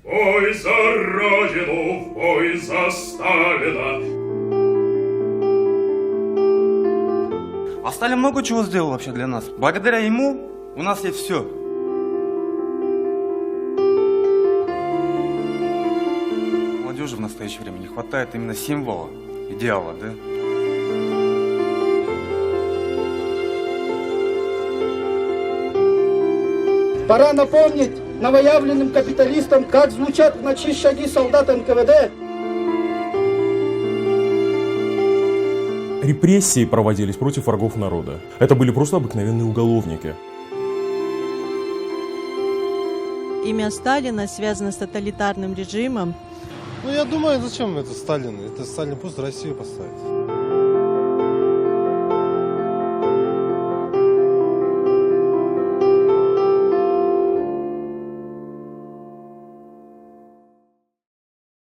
Бой за Родину, бой за Сталина. А Сталин много чего сделал вообще для нас. Благодаря ему у нас есть все. Молодежи в настоящее время не хватает именно символа, идеала, да? Пора напомнить новоявленным капиталистам, как звучат в ночи шаги солдат НКВД. Репрессии проводились против врагов народа. Это были просто обыкновенные уголовники. Имя Сталина связано с тоталитарным режимом. Ну, я думаю, зачем это Сталин? Это Сталин пусть Россию поставит.